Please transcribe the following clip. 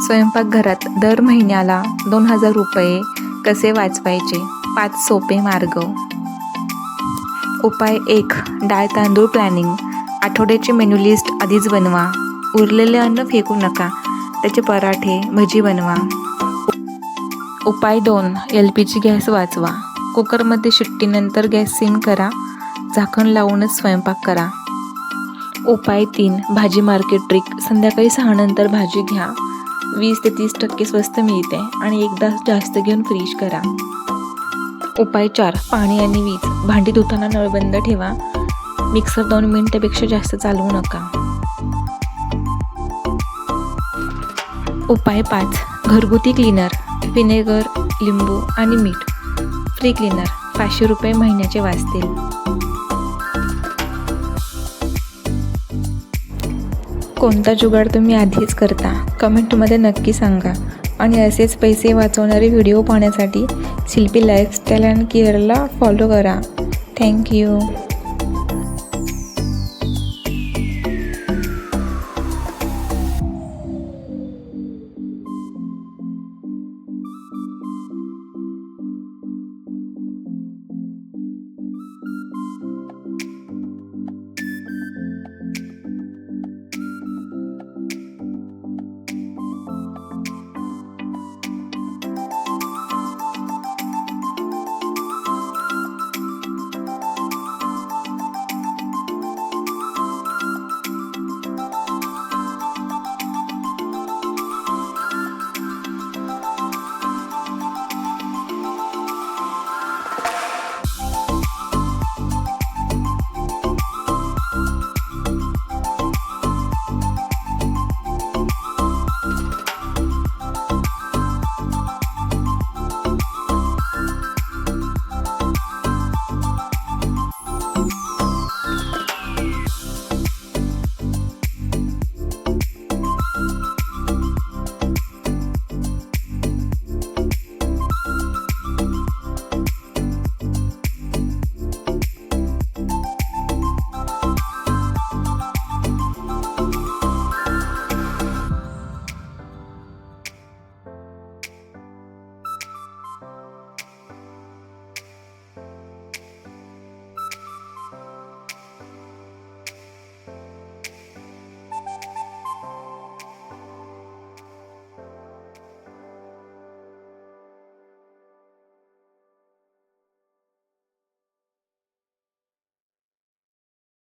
स्वयंपाकघरात दर महिन्याला 2000 रुपये कसे वाचवायचे? 5 सोपे मार्ग. उपाय 1. डाळ तांदूळ प्लॅनिंग. आठवड्याची मेनू लिस्ट आधीच बनवा. उरलेले अन्न फेकू नका, त्याचे पराठे भजी बनवा. उपाय 2. LPG गॅस वाचवा. कुकरमध्ये शिट्टीनंतर गॅस सिम करा. झाकण लावूनच स्वयंपाक करा. उपाय 3. भाजी मार्केट ट्रिक. संध्याकाळी 6 नंतर भाजी घ्या. 20 ते 30% स्वस्त मिळते आणि एकदा जास्त घेऊन फ्रीज करा. उपाय 4. पाणी आणि वीज. भांडी धुताना नळ बंद ठेवा. मिक्सर 2 मिनिटापेक्षा जास्त चालवू नका. उपाय 5. घरगुती क्लीनर. व्हिनेगर, लिंबू आणि मीठ. Free cleaner. 500 रुपये महिन्याचे वाचतील. कोणता जुगाड तुम्ही आधीच करता? कमेंटमध्ये नक्की सांगा. आणि असेच पैसे वाचवणारे व्हिडिओ पाहण्यासाठी शिल्पी लाईफस्टाईल अँड केअरला फॉलो करा. थँक्यू.